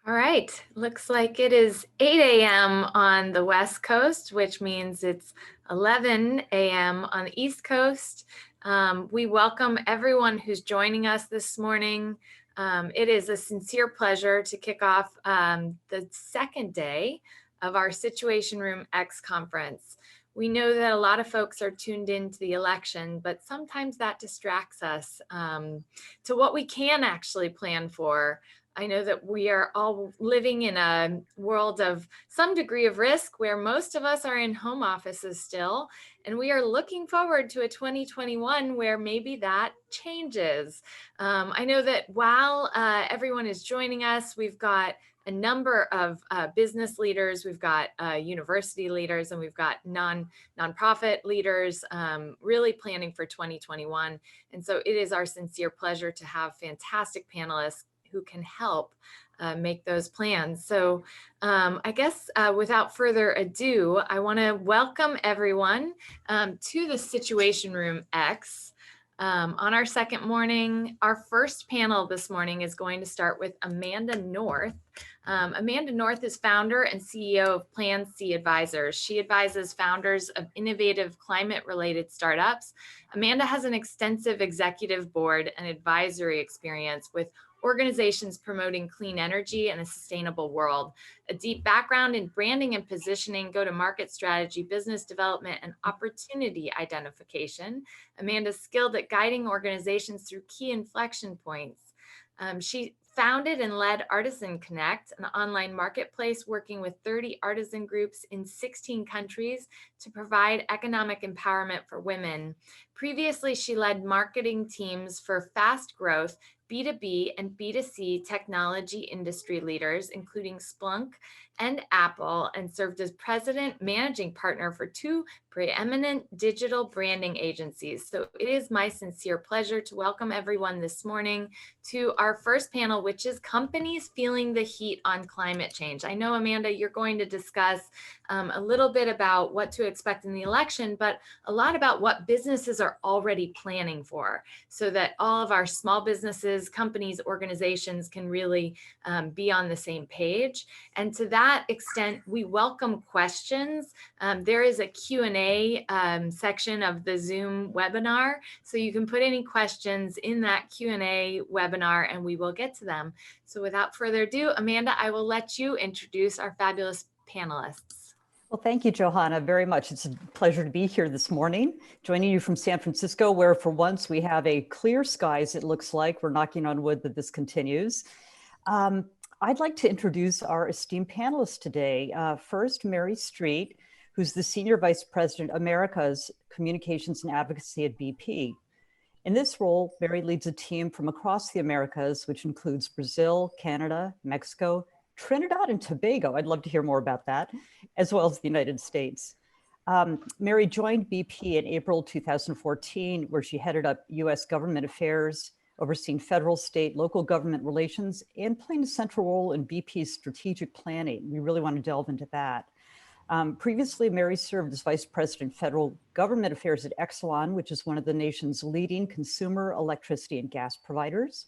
All right. Looks like it is 8 a.m. on the West Coast, which means it's 11 a.m. on the East Coast. We welcome everyone who's joining us this morning. It is a sincere pleasure to kick off the second day of our Situation Room X conference. We know that a lot of folks are tuned into the election, but sometimes that distracts us to what we can actually plan for. I know that we are all living in a world of some degree of risk where most of us are in home offices still, and we are looking forward to a 2021 where maybe that changes. I know that while everyone is joining us, we've got a number of business leaders, we've got university leaders, and we've got nonprofit leaders really planning for 2021. And so it is our sincere pleasure to have fantastic panelists who can help make those plans. So I guess without further ado, I want to welcome everyone to the Situation Room X. On our second morning, our first panel this morning is going to start with Amanda North. Amanda North is founder and CEO of Plan C Advisors. She advises founders of innovative climate-related startups. Amanda has an extensive executive board and advisory experience with organizations promoting clean energy and a sustainable world, a deep background in branding and positioning, go-to-market strategy, business development, and opportunity identification. Amanda's skilled at guiding organizations through key inflection points. She founded and led Artisan Connect, an online marketplace working with 30 artisan groups in 16 countries to provide economic empowerment for women. Previously, she led marketing teams for fast growth B2B and B2C technology industry leaders, including Splunk and Apple, and served as president managing partner for two preeminent digital branding agencies. So it is my sincere pleasure to welcome everyone this morning to our first panel, which is companies feeling the heat on climate change. I know, Amanda, you're going to discuss a little bit about what to expect in the election, but a lot about what businesses are already planning for so that all of our small businesses, companies, organizations can really be on the same page. And to that extent, we welcome questions. There is a Q&A section of the Zoom webinar, so you can put any questions in that Q&A webinar and we will get to them. So without further ado, Amanda, I will let you introduce our fabulous panelists. Well, thank you, Johanna, very much. It's a pleasure to be here this morning, joining you from San Francisco, where for once we have a clear skies, it looks like. We're knocking on wood that this continues. I'd like to introduce our esteemed panelists today. First, Mary Street, who's the Senior Vice President, Americas Communications and Advocacy at BP. In this role, Mary leads a team from across the Americas, which includes Brazil, Canada, Mexico, Trinidad and Tobago, I'd love to hear more about that, as well as the United States. Mary joined BP in April 2014, where she headed up US government affairs, overseeing federal, state, local government relations, and playing a central role in BP's strategic planning. We really want to delve into that. Previously, Mary served as Vice President Federal Government Affairs at Exelon, which is one of the nation's leading consumer electricity and gas providers.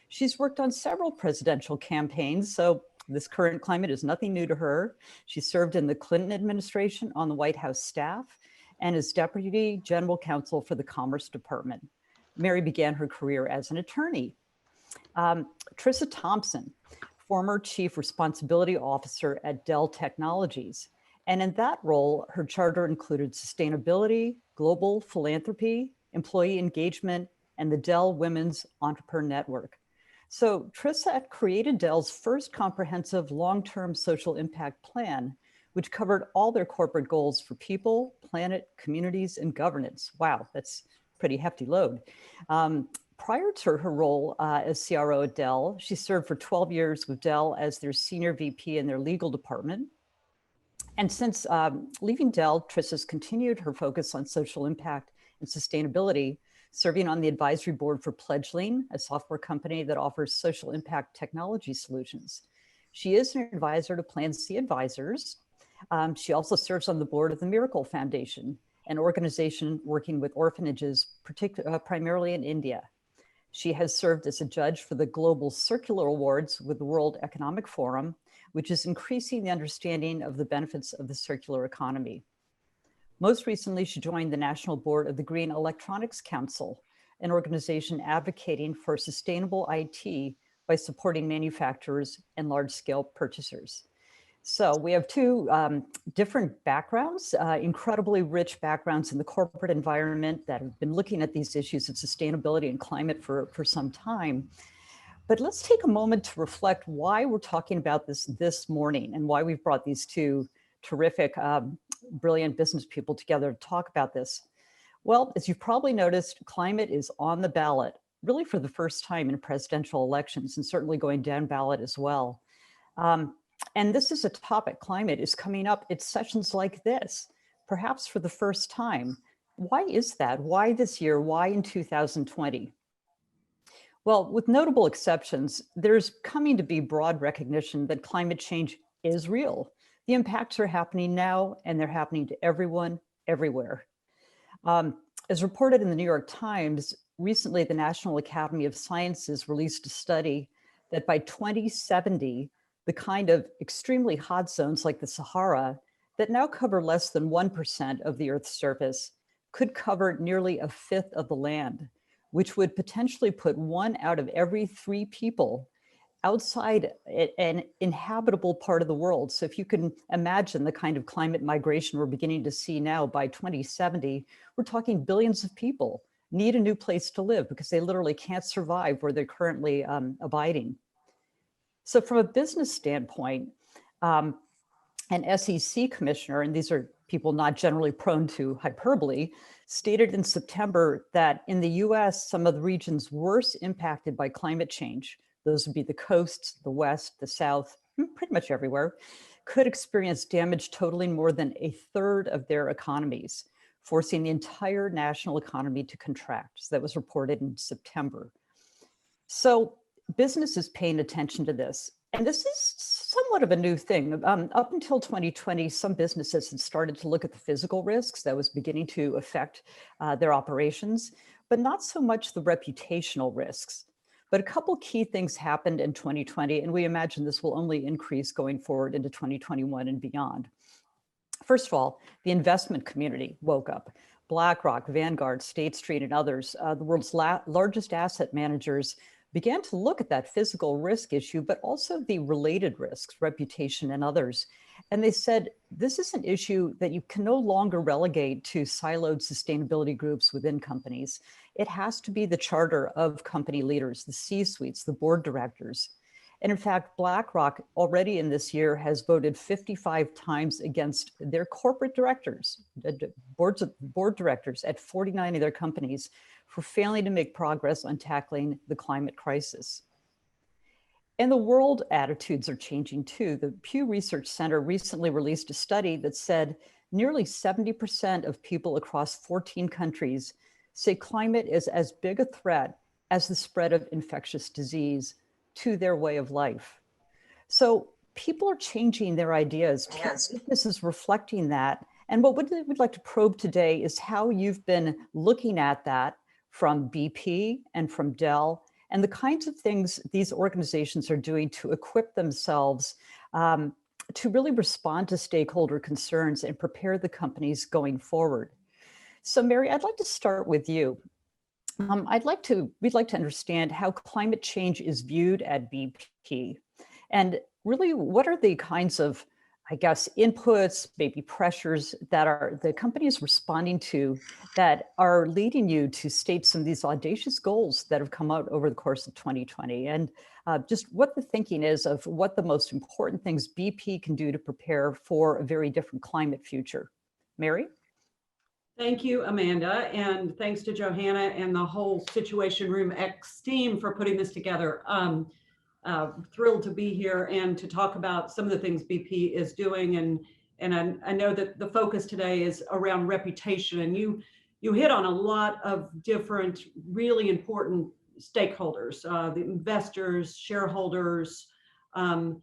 She's worked on several presidential campaigns, so this current climate is nothing new to her. She served in the Clinton administration on the White House staff and as Deputy General Counsel for the Commerce Department. Mary began her career as an attorney. Trissa Thompson, former Chief Responsibility Officer at Dell Technologies. And in that role, her charter included sustainability, global philanthropy, employee engagement, and the Dell Women's Entrepreneur Network. So Trissa created Dell's first comprehensive long-term social impact plan, which covered all their corporate goals for people, planet, communities, and governance. Wow, that's a pretty hefty load. Prior to her role as CRO at Dell, she served for 12 years with Dell as their senior VP in their legal department. And since leaving Dell, Trissa's continued her focus on social impact and sustainability, serving on the advisory board for Pledgeling, a software company that offers social impact technology solutions. She is an advisor to Plan C Advisors. She also serves on the board of the Miracle Foundation, an organization working with orphanages, primarily in India. She has served as a judge for the Global Circular Awards with the World Economic Forum, which is increasing the understanding of the benefits of the circular economy. Most recently, she joined the National Board of the Green Electronics Council, an organization advocating for sustainable IT by supporting manufacturers and large-scale purchasers. So we have two different backgrounds, incredibly rich backgrounds in the corporate environment that have been looking at these issues of sustainability and climate for some time. But let's take a moment to reflect why we're talking about this morning and why we've brought these two terrific, brilliant business people together to talk about this. Well, as you've probably noticed, climate is on the ballot, really for the first time in presidential elections, and certainly going down ballot as well. And this is a topic, climate is coming up at sessions like this, perhaps for the first time. Why is that? Why this year? Why in 2020? Well, with notable exceptions, there's coming to be broad recognition that climate change is real. The impacts are happening now, and they're happening to everyone, everywhere. As reported in the New York Times, recently the National Academy of Sciences released a study that by 2070, the kind of extremely hot zones like the Sahara that now cover less than 1% of the Earth's surface could cover nearly a fifth of the land, which would potentially put 1 out of every 3 people outside an inhabitable part of the world. So if you can imagine the kind of climate migration we're beginning to see now, by 2070, we're talking billions of people need a new place to live because they literally can't survive where they're currently abiding. So from a business standpoint, an SEC commissioner, and these are people not generally prone to hyperbole, stated in September that in the US, some of the regions worst impacted by climate change, those would be the coasts, the West, the South, pretty much everywhere, could experience damage totaling more than a third of their economies, forcing the entire national economy to contract. So that was reported in September. So business is paying attention to this. And this is somewhat of a new thing. Up until 2020, some businesses had started to look at the physical risks that was beginning to affect their operations, but not so much the reputational risks. But a couple key things happened in 2020, and we imagine this will only increase going forward into 2021 and beyond. First of all, the investment community woke up. BlackRock, Vanguard, State Street, and others, the world's largest asset managers, began to look at that physical risk issue, but also the related risks, reputation and others. And they said, this is an issue that you can no longer relegate to siloed sustainability groups within companies. It has to be the charter of company leaders, the C-suites, the board directors. And in fact, BlackRock already in this year has voted 55 times against their corporate directors, board directors at 49 of their companies, for failing to make progress on tackling the climate crisis. And the world attitudes are changing too. The Pew Research Center recently released a study that said nearly 70% of people across 14 countries say climate is as big a threat as the spread of infectious disease to their way of life. So people are changing their ideas. This is reflecting that. And what we'd like to probe today is how you've been looking at that from BP and from Dell, and the kinds of things these organizations are doing to equip themselves to really respond to stakeholder concerns and prepare the companies going forward. So Mary, I'd like to start with you. We'd like to understand how climate change is viewed at BP, and really what are the kinds of, I guess, inputs, maybe pressures that are the companies responding to that are leading you to state some of these audacious goals that have come out over the course of 2020, and just what the thinking is of what the most important things BP can do to prepare for a very different climate future. Mary? Thank you, Amanda, and thanks to Johanna and the whole Situation Room X team for putting this together. Thrilled to be here and to talk about some of the things BP is doing, and I know that the focus today is around reputation, and you hit on a lot of different really important stakeholders, the investors, shareholders, ENGOs,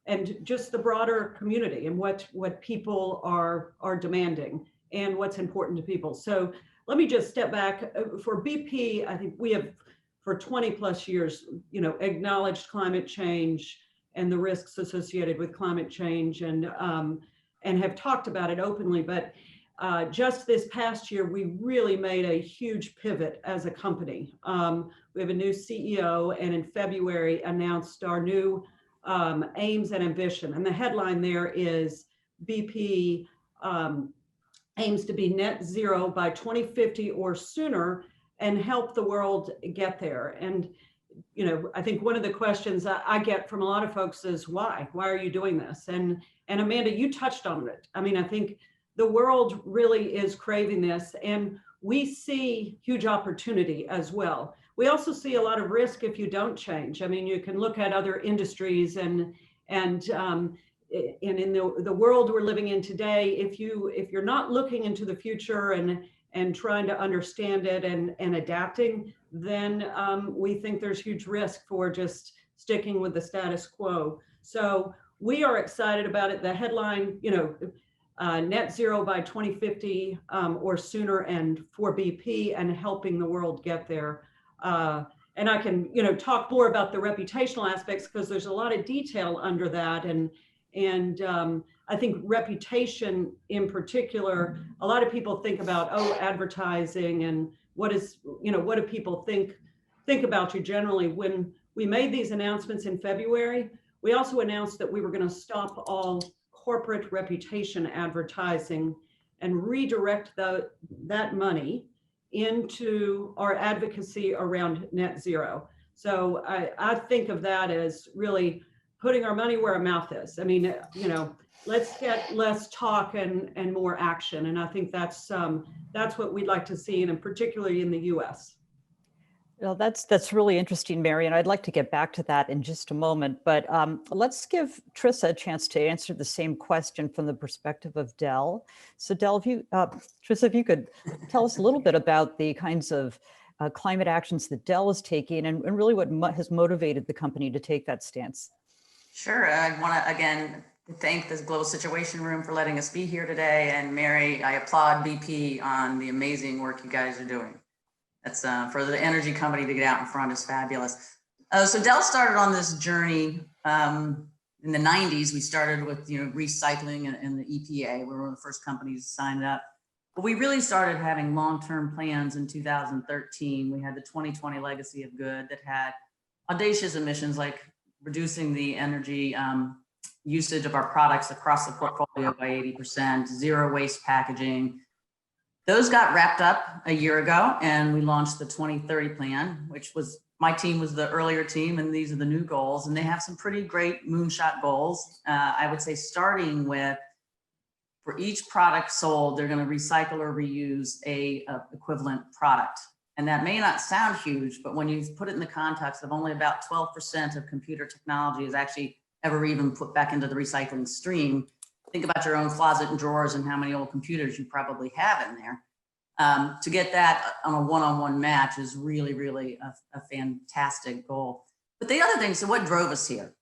and just the broader community and what people are demanding and what's important to people. So let me just step back. For BP, I think we have for 20 plus years, acknowledged climate change and the risks associated with climate change, and have talked about it openly. But just this past year, we really made a huge pivot as a company. We have a new CEO, and in February announced our new aims and ambition. And the headline there is BP aims to be net zero by 2050 or sooner and help the world get there. And I think one of the questions I get from a lot of folks is why? Why are you doing this? And Amanda, you touched on it. I mean, I think the world really is craving this, and we see huge opportunity as well. We also see a lot of risk if you don't change. I mean, you can look at other industries and in the world we're living in today, if you're not looking into the future and trying to understand it and adapting, then we think there's huge risk for just sticking with the status quo. So we are excited about it. The headline, net zero by 2050 or sooner, and for BP and helping the world get there. And I can, talk more about the reputational aspects because there's a lot of detail under that. And I think reputation in particular, a lot of people think about, advertising and what do people think about you generally. When we made these announcements in February, we also announced that we were going to stop all corporate reputation advertising and redirect that money into our advocacy around net zero. So I think of that as really putting our money where our mouth is. I mean, let's get less talk and more action. And I think that's what we'd like to see, and particularly in the US. Well, that's really interesting, Mary, and I'd like to get back to that in just a moment. But let's give Trissa a chance to answer the same question from the perspective of Dell. So Dell, Trissa, if you could tell us a little bit about the kinds of climate actions that Dell is taking, and really what has motivated the company to take that stance. Sure. I want to, again, thank this Global Situation Room for letting us be here today. And Mary, I applaud BP on the amazing work you guys are doing. That's for the energy company to get out in front is fabulous. So Dell started on this journey in the 90s. We started with recycling and the EPA. We were one of the first companies to sign up. But we really started having long-term plans in 2013. We had the 2020 Legacy of Good that had audacious emissions like reducing the energy usage of our products across the portfolio by 80%, zero waste packaging. Those got wrapped up a year ago, and we launched the 2030 plan, which was, my team was the earlier team, and these are the new goals. And they have some pretty great moonshot goals. I would say starting with, for each product sold, they're going to recycle or reuse a equivalent product. And that may not sound huge, but when you put it in the context of only about 12% of computer technology is actually ever even put back into the recycling stream, think about your own closet and drawers and how many old computers you probably have in there. To get that on a one-on-one match is really, really a fantastic goal. But the other thing, so what drove us here?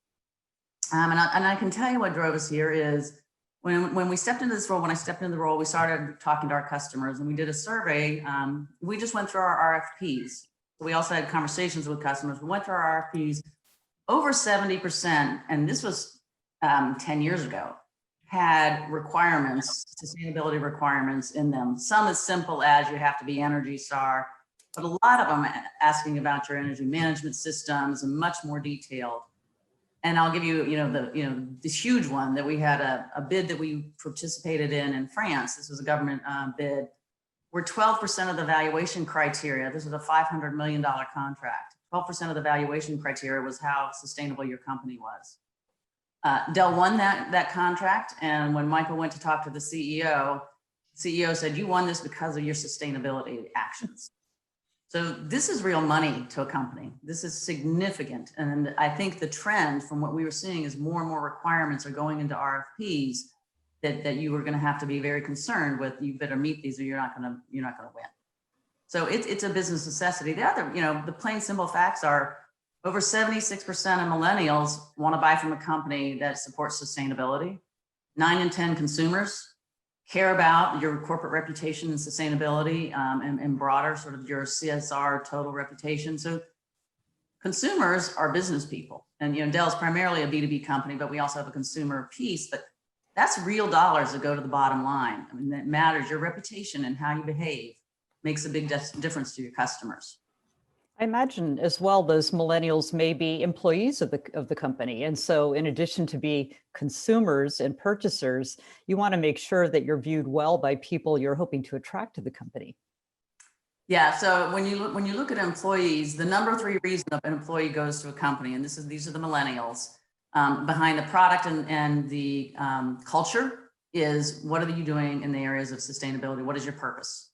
And I can tell you what drove us here is when we stepped into this role, when I stepped into the role, we started talking to our customers and we did a survey. We just went through our RFPs. We also had conversations with customers. We went through our RFPs. Over 70%, and this was 10 years ago, had requirements, sustainability requirements in them. Some as simple as you have to be Energy Star, but a lot of them asking about your energy management systems and much more detailed. And I'll give you, this huge one that we had a bid that we participated in France. This was a government bid where 12% of the valuation criteria, this was a $500 million contract, 12% of the valuation criteria was how sustainable your company was. Dell won that contract. And when Michael went to talk to the CEO said, you won this because of your sustainability actions. So this is real money to a company. This is significant. And I think the trend from what we were seeing is more and more requirements are going into RFPs that you are going to have to be very concerned with. You better meet these or you're not going to win. So it's a business necessity. The other, the plain simple facts are over 76% of millennials want to buy from a company that supports sustainability. 9 in 10 consumers care about your corporate reputation and sustainability, and broader sort of your CSR total reputation. So consumers are business people, and Dell's primarily a B2B company, but we also have a consumer piece. But that's real dollars that go to the bottom line. I mean, that matters. Your reputation and how you behave makes a big difference to your customers. I imagine as well, those millennials may be employees of the company. And so in addition to be consumers and purchasers, you want to make sure that you're viewed well by people you're hoping to attract to the company. Yeah, so when you look at employees, the number 3 reason an employee goes to a company, and these are the millennials, behind the product and the culture, is what are you doing in the areas of sustainability? What is your purpose?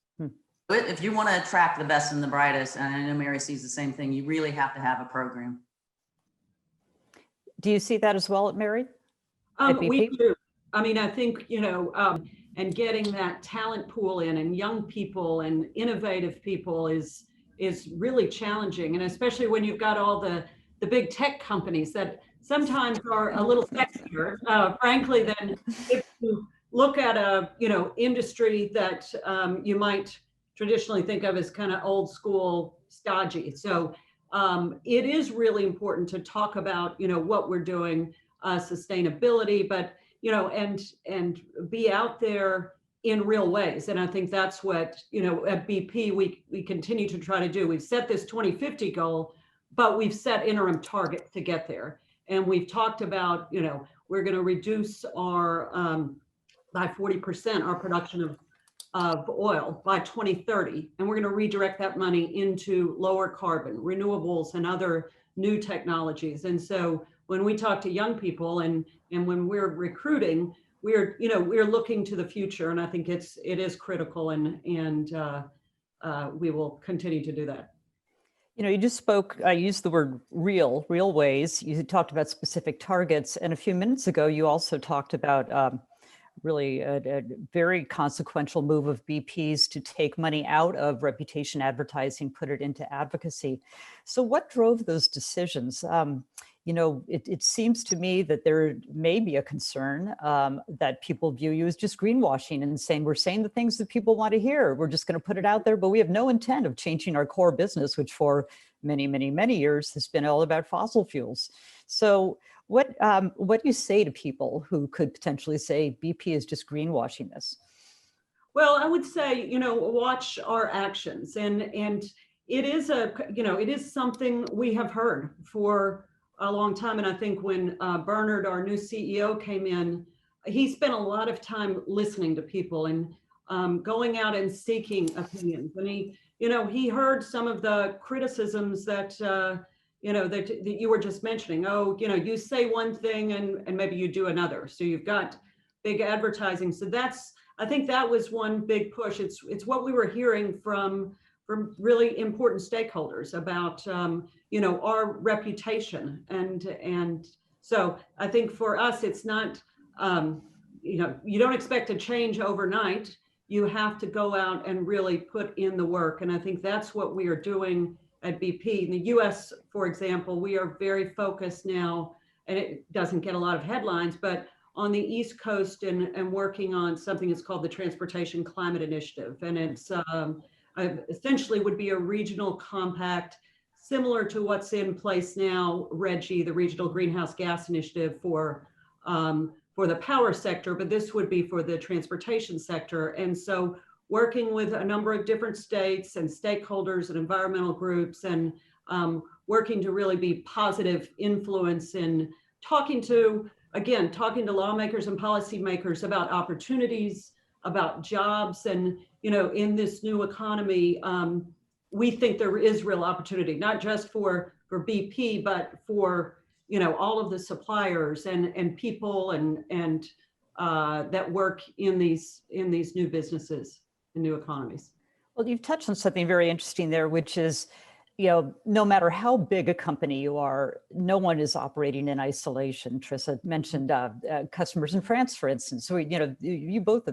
If you want to attract the best and the brightest, and I know Mary sees the same thing, you really have to have a program. Do you see that as well, Mary? We do. I mean, I think, and getting that talent pool in, and young people and innovative people is really challenging. And especially when you've got all the big tech companies that sometimes are a little sexier, frankly, than if you look at a, industry that you might traditionally think of as kind of old school, stodgy. So it is really important to talk about, what we're doing, sustainability, but, and be out there in real ways. And I think that's what, at BP, we continue to try to do. We've set this 2050 goal, but we've set interim targets to get there. And we've talked about, we're going to reduce our, by 40%, our production of oil by 2030. And we're going to redirect that money into lower carbon, renewables, and other new technologies. And so when we talk to young people and when we're recruiting, we're looking to the future. And I think it is critical, and we will continue to do that. You just spoke, I used the word real ways. You talked about specific targets. And a few minutes ago, you also talked about really a very consequential move of BP's to take money out of reputation advertising, put it into advocacy. So what drove those decisions? It seems to me that there may be a concern that people view you as just greenwashing and saying, we're saying the things that people want to hear. We're just going to put it out there, but we have no intent of changing our core business, which for many, many, many years has been all about fossil fuels. So what do you say to people who could potentially say BP is just greenwashing this? Well, I would say, watch our actions, and it is it is something we have heard for a long time. And I think when Bernard, our new CEO, came in, he spent a lot of time listening to people and going out and seeking opinions. And he heard some of the criticisms that that you were just mentioning. Oh, you say one thing and maybe you do another. So you've got big advertising. So I think that was one big push. It's what we were hearing from really important stakeholders about our reputation, and so I think for us it's not you don't expect a change overnight. You have to go out and really put in the work, and I think that's what we are doing at BP. In the US, for example, we are very focused now, and it doesn't get a lot of headlines, but on the East Coast and working on something that's called the Transportation Climate Initiative, and it's essentially would be a regional compact similar to what's in place now, RGGI, the Regional Greenhouse Gas Initiative for the power sector, but this would be for the transportation sector. And so working with a number of different states and stakeholders and environmental groups, and working to really be positive influence in talking to lawmakers and policymakers about opportunities, about jobs. And, in this new economy, we think there is real opportunity, not just for BP, but for, all of the suppliers and people and that work in these new businesses and new economies. Well, you've touched on something very interesting there, which is, no matter how big a company you are, no one is operating in isolation. Trissa mentioned customers in France, for instance. So, you both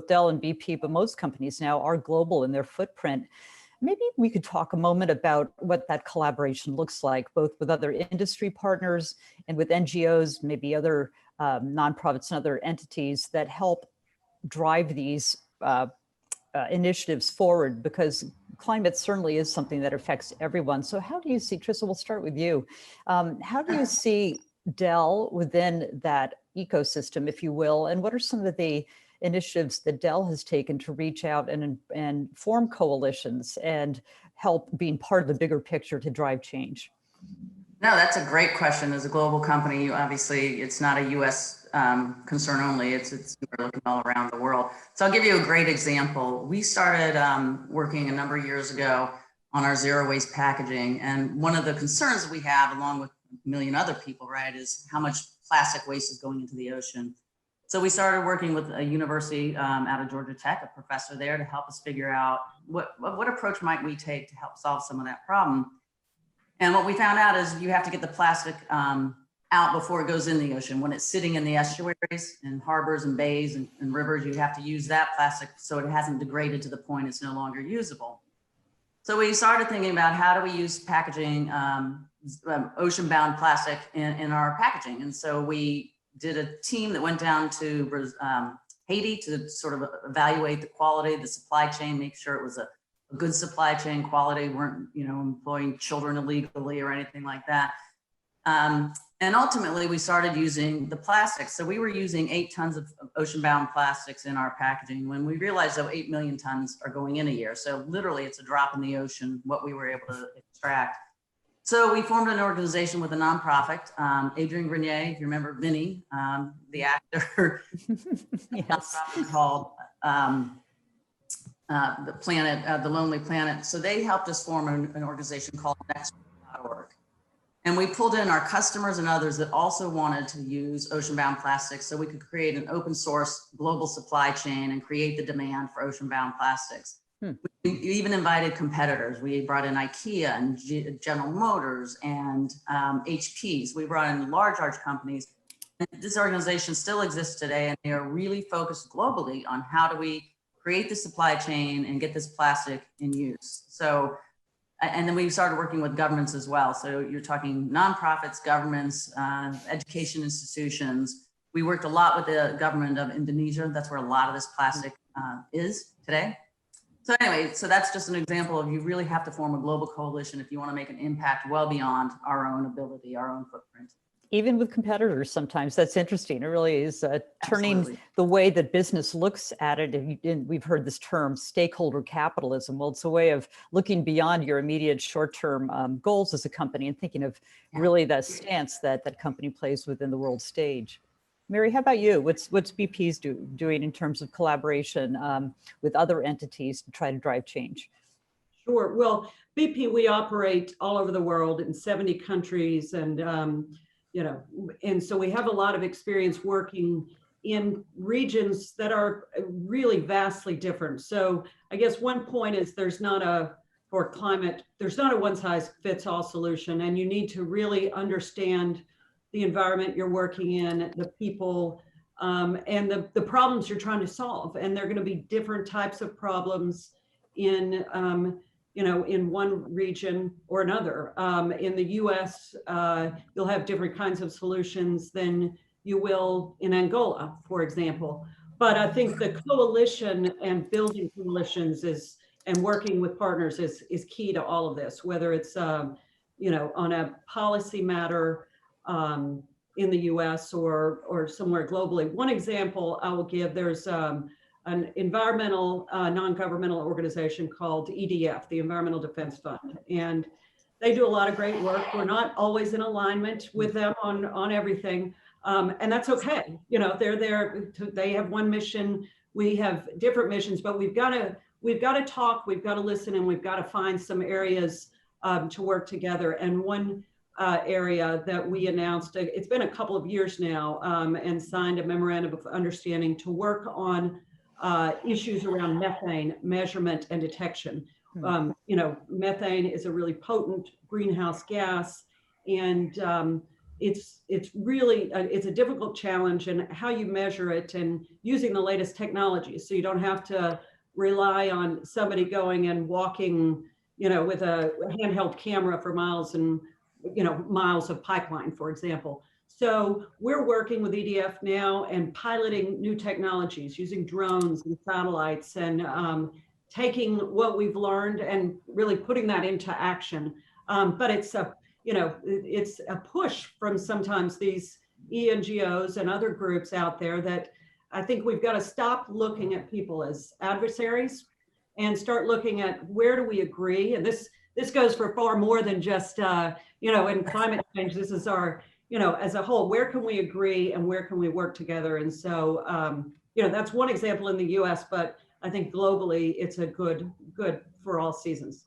Dell and BP, but most companies now are global in their footprint. Maybe we could talk a moment about what that collaboration looks like, both with other industry partners and with NGOs, maybe other nonprofits and other entities that help drive these initiatives forward? Because climate certainly is something that affects everyone. So how do you see, Trissa, we'll start with you. How do you see Dell within that ecosystem, if you will, and what are some of the initiatives that Dell has taken to reach out and form coalitions and help being part of the bigger picture to drive change? No, that's a great question. As a global company, obviously, it's not a U.S. Concern only. It's we're looking all around the world. So I'll give you a great example. We started working a number of years ago on our zero waste packaging, and one of the concerns we have, along with a million other people, right, is how much plastic waste is going into the ocean. So we started working with a university out of Georgia Tech, a professor there, to help us figure out what approach might we take to help solve some of that problem. And what we found out is you have to get the plastic out before it goes in the ocean. When it's sitting in the estuaries and harbors and bays and rivers, you have to use that plastic so it hasn't degraded to the point it's no longer usable. So we started thinking about how do we use packaging, ocean-bound plastic in our packaging. And so we did a team that went down to Haiti to sort of evaluate the quality of the supply chain, make sure it was a good supply chain quality, weren't, employing children illegally or anything like that. And ultimately we started using the plastics. So we were using 8 tons of ocean-bound plastics in our packaging when we realized that 8 million tons are going in a year. So literally it's a drop in the ocean, what we were able to extract. So we formed an organization with a nonprofit, Adrian Grenier, if you remember Vinny, the actor, Yes. called the Planet, the Lonely Planet. So they helped us form an organization called Next.org. And we pulled in our customers and others that also wanted to use ocean-bound plastics so we could create an open source global supply chain and create the demand for ocean-bound plastics. We even invited competitors. We brought in IKEA and General Motors and HPs. We brought in large companies. And this organization still exists today, and they are really focused globally on how do we create the supply chain and get this plastic in use. So, and then we started working with governments as well. So you're talking nonprofits, governments, education institutions. We worked a lot with the government of Indonesia. That's where a lot of this plastic is today. So anyway, so that's just an example of you really have to form a global coalition if you want to make an impact well beyond our own ability, our own footprint. Even with competitors, sometimes that's interesting. It really is turning Absolutely. the way that business looks at it. And we've heard this term, stakeholder capitalism. Well, it's a way of looking beyond your immediate short-term goals as a company and thinking of really the stance that that company plays within the world stage. Mary, how about you? What's BP's doing in terms of collaboration with other entities to try to drive change? Sure. Well, BP, we operate all over the world in 70 countries, and and so we have a lot of experience working in regions that are really vastly different. So I guess one point is for climate, there's not a one size fits all solution, and you need to really understand the environment you're working in, the people, and the problems you're trying to solve. And they're going to be different types of problems in one region or another. In the US, you'll have different kinds of solutions than you will in Angola, for example. But I think the coalition and building coalitions and working with partners is key to all of this, whether it's, on a policy matter in the US or somewhere globally. One example I will give, there's an environmental non-governmental organization called EDF, the Environmental Defense Fund. And they do a lot of great work. We're not always in alignment with them on everything. And that's okay. They're there, they have one mission, we have different missions, but we've got to talk, we've got to listen, and we've got to find some areas to work together. And one area that we announced, it's been a couple of years now, and signed a memorandum of understanding to work on issues around methane measurement and detection. Methane is a really potent greenhouse gas, and it's really it's a difficult challenge, and how you measure it and using the latest technology, so you don't have to rely on somebody going and walking, with a handheld camera for miles and miles of pipeline, for example. So we're working with EDF now and piloting new technologies using drones and satellites and taking what we've learned and really putting that into action. But it's a, it's a push from sometimes these ENGOs and other groups out there that I think we've got to stop looking at people as adversaries and start looking at where do we agree. And this goes for far more than just, in climate change. This is our, as a whole, where can we agree and where can we work together? And so, that's one example in the US, but I think globally it's a good for all seasons.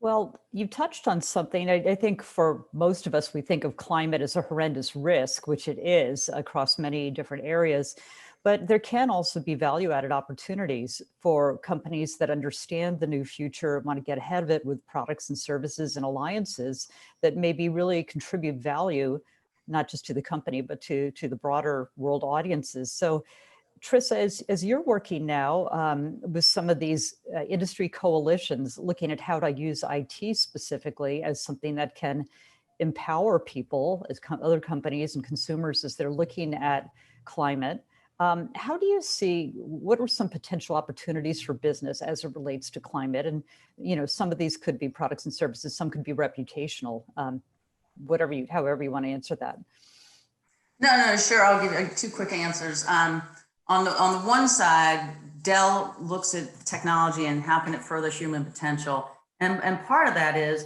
Well, you touched on something. I think for most of us, we think of climate as a horrendous risk, which it is across many different areas. But there can also be value-added opportunities for companies that understand the new future, want to get ahead of it with products and services and alliances that maybe really contribute value, not just to the company, but to the broader world audiences. So Trissa, as you're working now with some of these industry coalitions, looking at how to use IT specifically as something that can empower people, as other companies and consumers as they're looking at climate, how do you see, what are some potential opportunities for business as it relates to climate? And, some of these could be products and services, some could be reputational, however you want to answer that. No, sure. I'll give you two quick answers. On the one side, Dell looks at technology and how can it further human potential. And part of that is,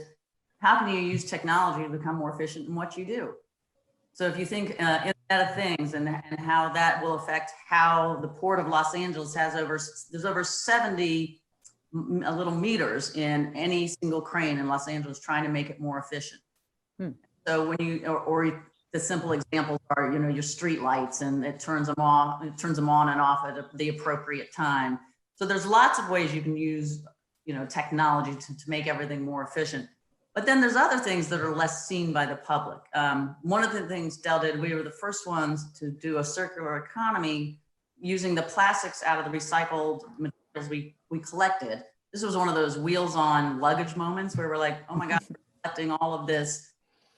how can you use technology to become more efficient in what you do? So if you think Internet of Things and how that will affect how the Port of Los Angeles there's over 70 little meters in any single crane in Los Angeles trying to make it more efficient. So when or the simple examples are, your street lights, and it turns them on and off at the appropriate time. So there's lots of ways you can use, technology to make everything more efficient. But then there's other things that are less seen by the public. One of the things Dell did, we were the first ones to do a circular economy using the plastics out of the recycled materials we collected. This was one of those wheels on luggage moments where we're like, oh my God, we're collecting all of this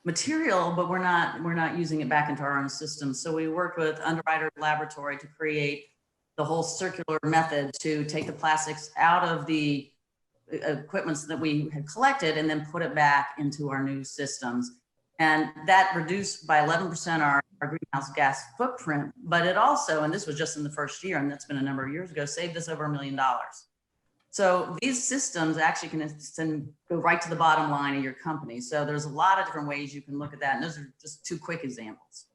material, but we're not using it back into our own system. So we worked with Underwriter Laboratory to create the whole circular method to take the plastics out of the equipments that we had collected and then put it back into our new systems. And that reduced by 11% our greenhouse gas footprint, but it also, and this was just in the first year, and that's been a number of years ago, saved us over $1 million. So these systems actually can go right to the bottom line of your company. So there's a lot of different ways you can look at that. And those are just two quick examples.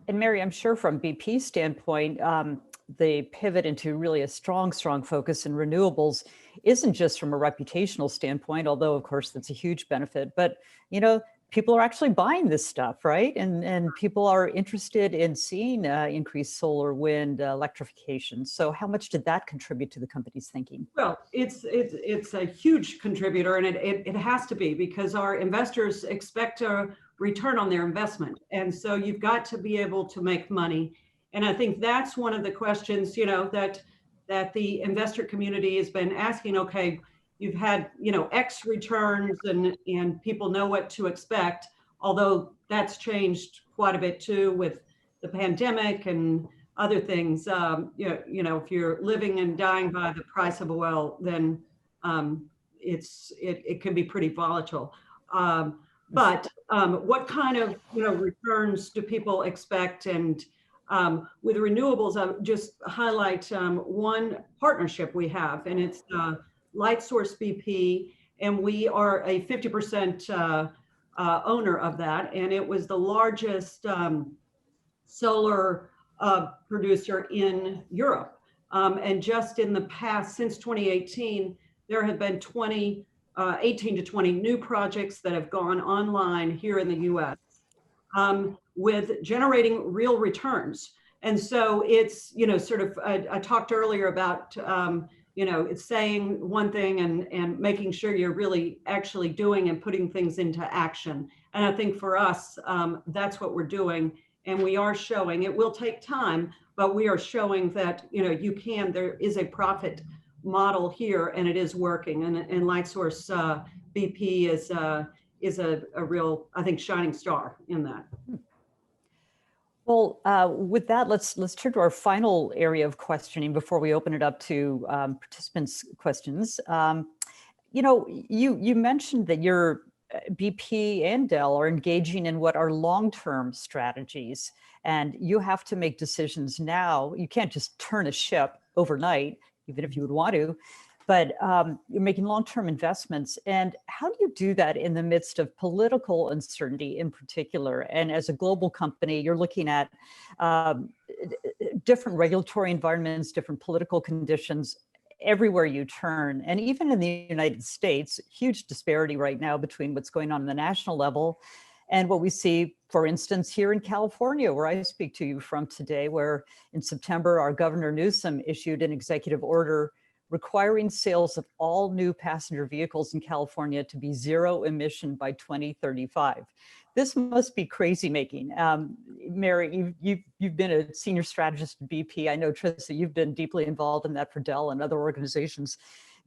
And Mary, I'm sure from BP's standpoint, the pivot into really a strong focus in renewables isn't just from a reputational standpoint, although of course that's a huge benefit, but people are actually buying this stuff, right? And people are interested in seeing increased solar, wind, electrification. So how much did that contribute to the company's thinking? Well, it's a huge contributor, and it has to be, because our investors expect a return on their investment. And so you've got to be able to make money. And I think that's one of the questions, that the investor community has been asking. Okay, you've had, X returns and people know what to expect, although that's changed quite a bit too with the pandemic and other things. If you're living and dying by the price of oil, then it can be pretty volatile. But what kind of returns do people expect? And with renewables, I'll just highlight one partnership we have, and it's Lightsource BP, and we are a 50% owner of that. And it was the largest solar producer in Europe. And just in the past, since 2018, there have been 18 to 20 new projects that have gone online here in the US with generating real returns. And so it's, I talked earlier about, it's saying one thing and making sure you're really actually doing and putting things into action. And I think for us, that's what we're doing. And we are showing, it will take time, but we are showing that, there is a profit model here and it is working. And Lightsource BP is a real, I think, shining star in that. Well, with that, let's turn to our final area of questioning before we open it up to participants' questions. You mentioned that your BP and Dell are engaging in what are long-term strategies, and you have to make decisions now. You can't just turn a ship overnight, even if you would want to, but you're making long-term investments. And how do you do that in the midst of political uncertainty in particular? And as a global company, you're looking at different regulatory environments, different political conditions everywhere you turn. And even in the United States, huge disparity right now between what's going on in the national level and what we see, for instance, here in California, where I speak to you from today, where in September, our Governor Newsom issued an executive order requiring sales of all new passenger vehicles in California to be zero emission by 2035. This must be crazy making. Mary, you've been a senior strategist at BP. I know, Trissa, you've been deeply involved in that for Dell and other organizations.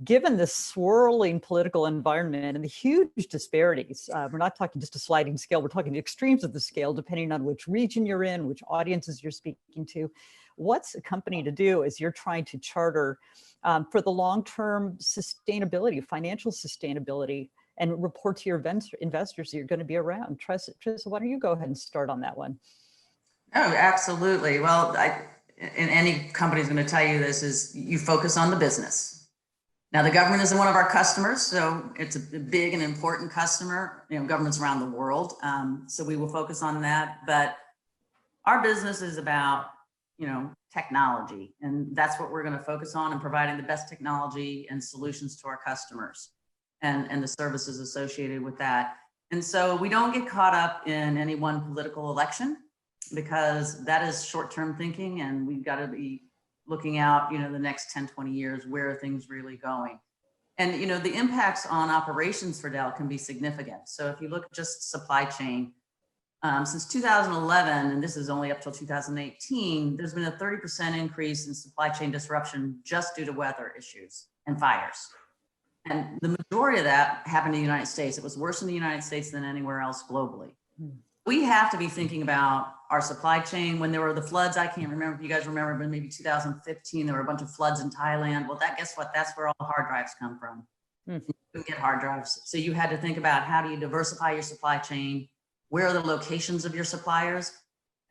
Given the swirling political environment and the huge disparities, we're not talking just a sliding scale, we're talking the extremes of the scale, depending on which region you're in, which audiences you're speaking to. What's a company to do as you're trying to charter for the long-term sustainability, financial sustainability, and report to your investors that you're going to be around? Trissa, why don't you go ahead and start on that one? Oh, absolutely. Well, and any company is going to tell you this, is you focus on the business. Now, the government isn't one of our customers, so it's a big and important customer. Governments around the world, so we will focus on that. But our business is about technology, and that's what we're going to focus on, and providing the best technology and solutions to our customers and the services associated with that. And so we don't get caught up in any one political election, because that is short-term thinking, and we've got to be looking out, the next 10, 20 years, where are things really going? And, the impacts on operations for Dell can be significant. So if you look at just supply chain, since 2011, and this is only up till 2018, there's been a 30% increase in supply chain disruption just due to weather issues and fires. And the majority of that happened in the United States. It was worse in the United States than anywhere else globally. We have to be thinking about our supply chain. When there were the floods, I can't remember if you guys remember, but maybe 2015, there were a bunch of floods in Thailand. Well, guess what? That's where all the hard drives come from. You couldn't get hard drives. So you had to think about, how do you diversify your supply chain? Where are the locations of your suppliers?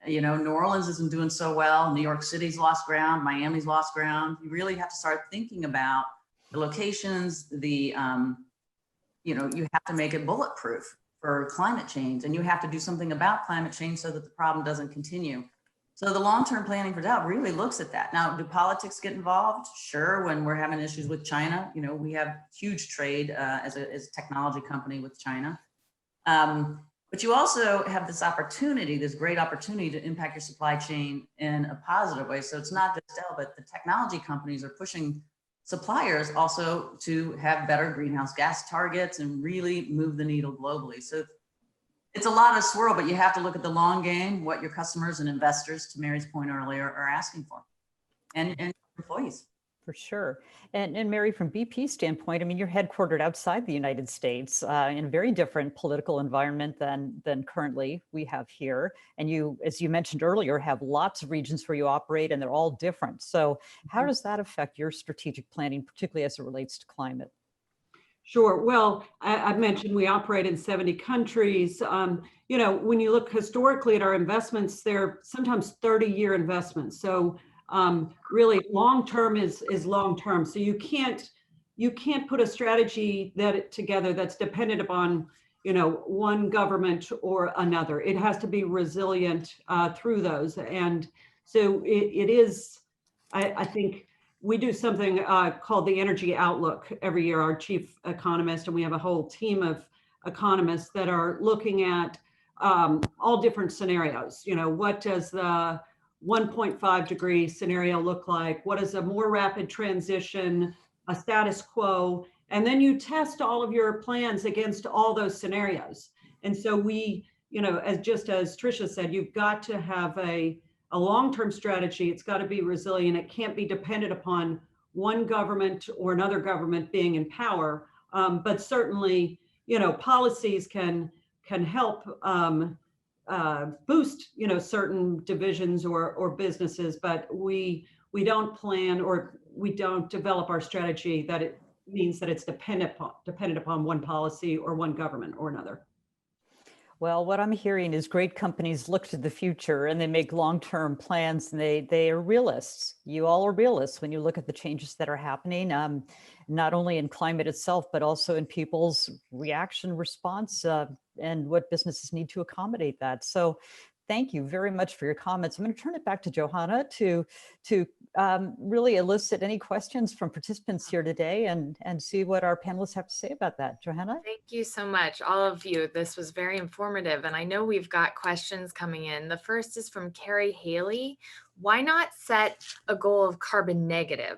New Orleans isn't doing so well. New York City's lost ground. Miami's lost ground. You really have to start thinking about the locations, you have to make it bulletproof for climate change, and you have to do something about climate change so that the problem doesn't continue. So the long-term planning for Dell really looks at that. Now, do politics get involved? Sure, when we're having issues with China, we have huge trade as a technology company with China. But you also have this opportunity, this great opportunity to impact your supply chain in a positive way. So it's not just Dell, but the technology companies are pushing suppliers also to have better greenhouse gas targets and really move the needle globally. So it's a lot of swirl, but you have to look at the long game, what your customers and investors, to Mary's point earlier, are asking for, and employees. For sure. And Mary, from BP's standpoint, I mean, you're headquartered outside the United States in a very different political environment than currently we have here. And you, as you mentioned earlier, have lots of regions where you operate, and they're all different. So how does that affect your strategic planning, particularly as it relates to climate? Sure. Well, I've mentioned we operate in 70 countries. When you look historically at our investments, they're sometimes 30-year investments. So really long-term is long-term. So you can't put a strategy together that's dependent upon, one government or another. It has to be resilient through those. And so it is, I think we do something called the Energy Outlook every year, our chief economist, and we have a whole team of economists that are looking at all different scenarios. What does the 1.5 degree scenario look like? What is a more rapid transition, a status quo? And then you test all of your plans against all those scenarios. And so we, as Tricia said, you've got to have a long-term strategy. It's got to be resilient. It can't be dependent upon one government or another government being in power. But certainly, policies can help boost, certain divisions or businesses, but we don't plan or we don't develop our strategy that it means that it's dependent upon one policy or one government or another. Well, what I'm hearing is great companies look to the future and they make long-term plans, and they are realists. You all are realists when you look at the changes that are happening, not only in climate itself, but also in people's reaction response and what businesses need to accommodate that. So thank you very much for your comments. I'm going to turn it back to Johanna to really elicit any questions from participants here today and see what our panelists have to say about that. Johanna? Thank you so much, all of you. This was very informative, and I know we've got questions coming in. The first is from Carrie Haley. Why not set a goal of carbon negative?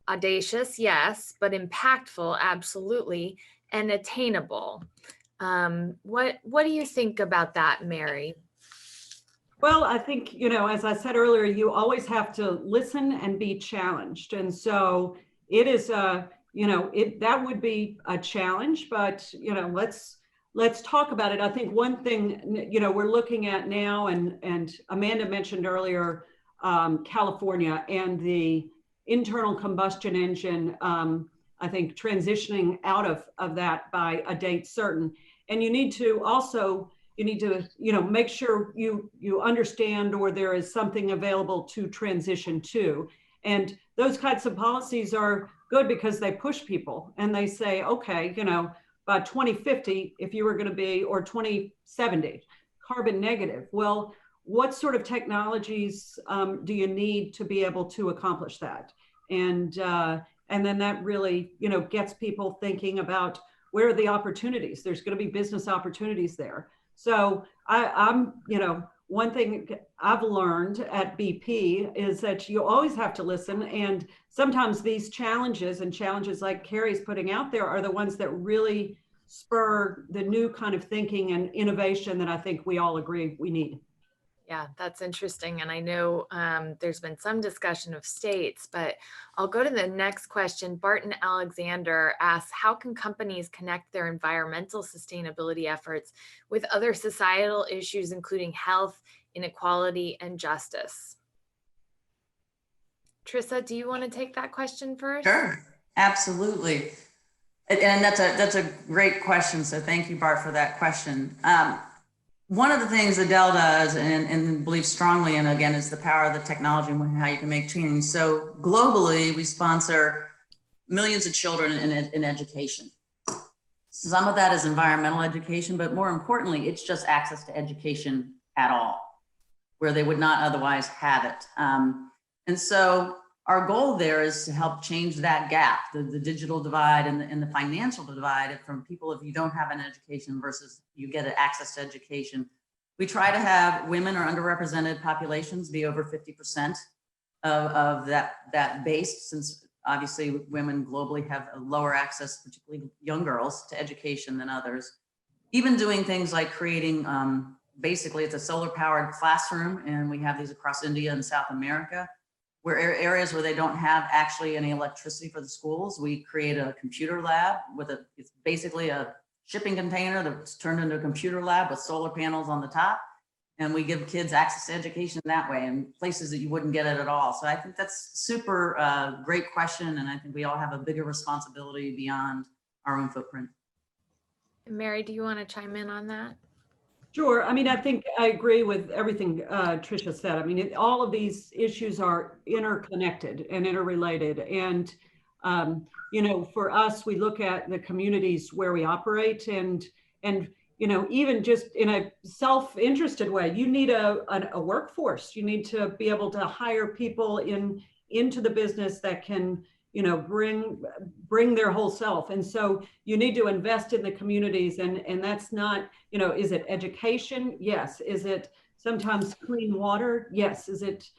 Audacious, yes, but impactful, absolutely, and attainable. What do you think about that, Mary? Well, I think, as I said earlier, you always have to listen and be challenged. And so it is, that would be a challenge, but, let's talk about it. I think one thing, we're looking at now, and Amanda mentioned earlier, California and the internal combustion engine, I think transitioning out of that by a date certain. And you need to also, make sure you understand, or there is something available to transition to. And those kinds of policies are good because they push people and they say, okay, by 2050, if you were going to be, or 2070, carbon negative. Well, what sort of technologies do you need to be able to accomplish that? And then that really, gets people thinking about where are the opportunities. There's going to be business opportunities there. So I'm, one thing I've learned at BP is that you always have to listen. And sometimes these challenges and challenges like Carrie's putting out there are the ones that really spur the new kind of thinking and innovation that I think we all agree we need. Yeah, that's interesting. And I know there's been some discussion of states, but I'll go to the next question. Barton Alexander asks, how can companies connect their environmental sustainability efforts with other societal issues, including health, inequality, and justice? Trissa, do you want to take that question first? Sure, absolutely. And that's a great question. So thank you, Bart, for that question. One of the things Adele does and believes strongly in, again, is the power of the technology and how you can make change. So globally, we sponsor millions of children in education. Some of that is environmental education, but more importantly, it's just access to education at all, where they would not otherwise have it. And so our goal there is to help change that gap, the digital divide and the financial divide from people if you don't have an education versus you get access to education. We try to have women or underrepresented populations be over 50% of that base, since obviously women globally have a lower access, particularly young girls, to education than others. Even doing things like creating, basically it's a solar powered classroom, and we have these across India and South America, where areas where they don't have actually any electricity for the schools, we create a computer lab it's basically a shipping container that's turned into a computer lab with solar panels on the top. And we give kids access to education that way in places that you wouldn't get it at all. So I think that's super great question. And I think we all have a bigger responsibility beyond our own footprint. Mary, do you want to chime in on that? Sure. I mean, I think I agree with everything Tricia said. I mean, all of these issues are interconnected and interrelated. And, for us, we look at the communities where we operate and even just in a self-interested way, you need a workforce. You need to be able to hire people into the business that can, bring their whole self. And so you need to invest in the communities, and that's not, is it education? Yes. Is it sometimes clean water? Yes. Is it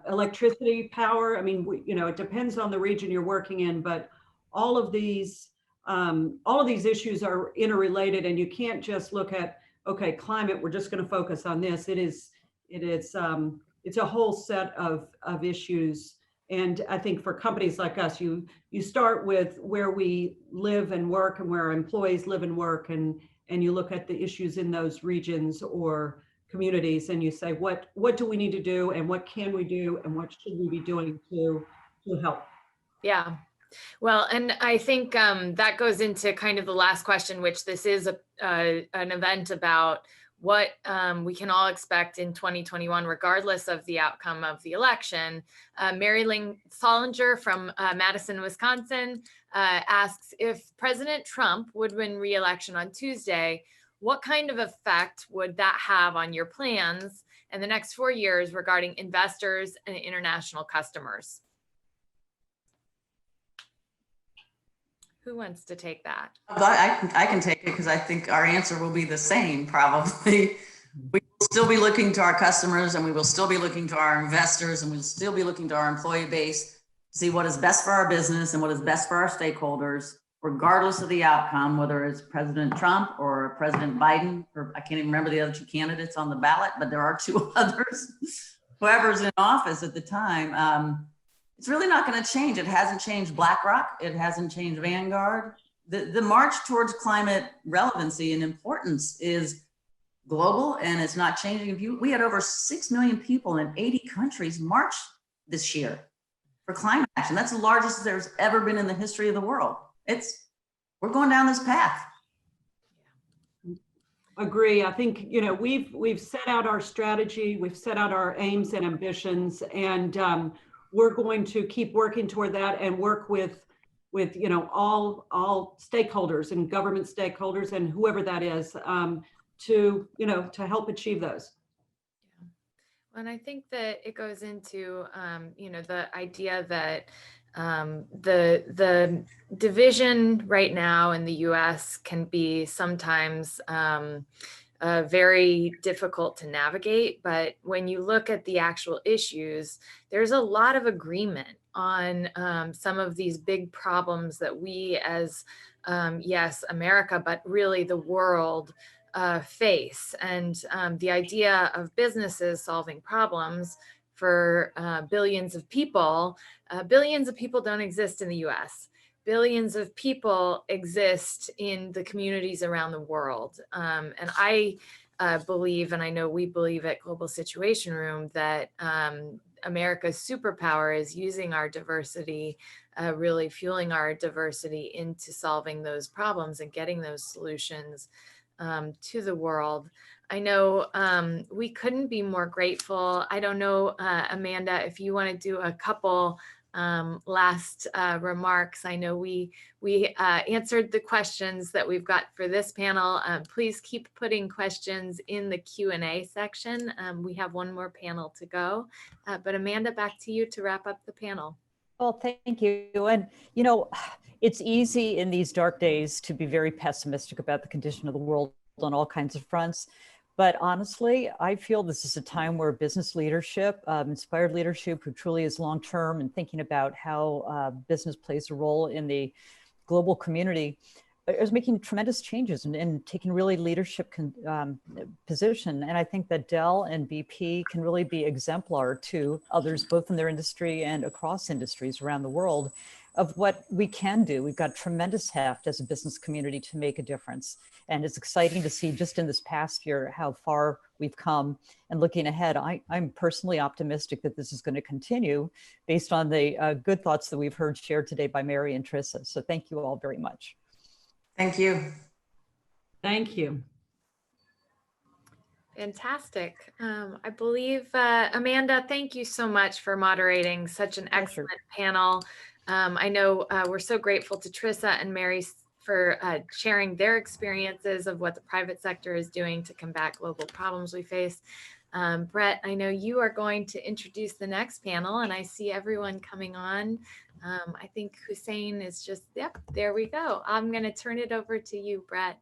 electricity, power? I mean, it depends on the region you're working in, but all of these issues are interrelated, and you can't just look at, okay, climate, we're just going to focus on this. It's a whole set of issues. And I think for companies like us, you start with where we live and work and where our employees live and work, and you look at the issues in those regions or communities and you say, what do we need to do and what can we do and what should we be doing to help? Yeah. Well, and I think that goes into kind of the last question, which this is an event about what we can all expect in 2021, regardless of the outcome of the election. Mary Ling Solinger from Madison, Wisconsin, asks, if President Trump would win re-election on Tuesday, what kind of effect would that have on your plans in the next 4 years regarding investors and international customers? Who wants to take that? I can take it because I think our answer will be the same, probably. We will still be looking to our customers and we will still be looking to our investors and we'll still be looking to our employee base to see what is best for our business and what is best for our stakeholders, regardless of the outcome, whether it's President Trump or President Biden, or I can't even remember the other two candidates on the ballot, but there are two others, whoever's in office at the time. It's really not going to change. It hasn't changed BlackRock. It hasn't changed Vanguard. The march towards climate relevancy and importance is global and it's not changing. We had over 6 million people in 80 countries march this year for climate action. That's the largest there's ever been in the history of the world. We're going down this path. Agree. I think, you know, we've set out our strategy, we've set out our aims and ambitions, and we're going to keep working toward that and work with you know, all stakeholders and government stakeholders and whoever that is, to, you know, to help achieve those. Yeah. And I think that it goes into, you know, the idea that the division right now in the US can be sometimes very difficult to navigate. But when you look at the actual issues, there's a lot of agreement on some of these big problems that we as, yes, America, but really the world face. And the idea of businesses solving problems for billions of people don't exist in the US. Billions of people exist in the communities around the world. And I believe, and I know we believe at Global Situation Room, that America's superpower is using our diversity, really fueling our diversity into solving those problems and getting those solutions to the world. I know we couldn't be more grateful. I don't know, Amanda, if you want to do a couple last remarks. I know we answered the questions that we've got for this panel. Please keep putting questions in the Q&A section. We have one more panel to go, but Amanda, back to you to wrap up the panel. Well, thank you. And, you know, it's easy in these dark days to be very pessimistic about the condition of the world on all kinds of fronts. But honestly, I feel this is a time where business leadership, inspired leadership who truly is long-term and thinking about how business plays a role in the global community, is making tremendous changes and taking really leadership position. And I think that Dell and BP can really be exemplar to others, both in their industry and across industries around the world, of what we can do. We've got tremendous heft as a business community to make a difference. And it's exciting to see just in this past year how far we've come. And looking ahead, I'm personally optimistic that this is going to continue based on the good thoughts that we've heard shared today by Mary and Trissa. So thank you all very much. Thank you. Thank you. Fantastic. I believe, Amanda, thank you so much for moderating such an excellent panel. I know we're so grateful to Trissa and Mary for sharing their experiences of what the private sector is doing to combat global problems we face. Brett, I know you are going to introduce the next panel, and I see everyone coming on. I think Hussein is just, yep, there we go. I'm going to turn it over to you, Brett.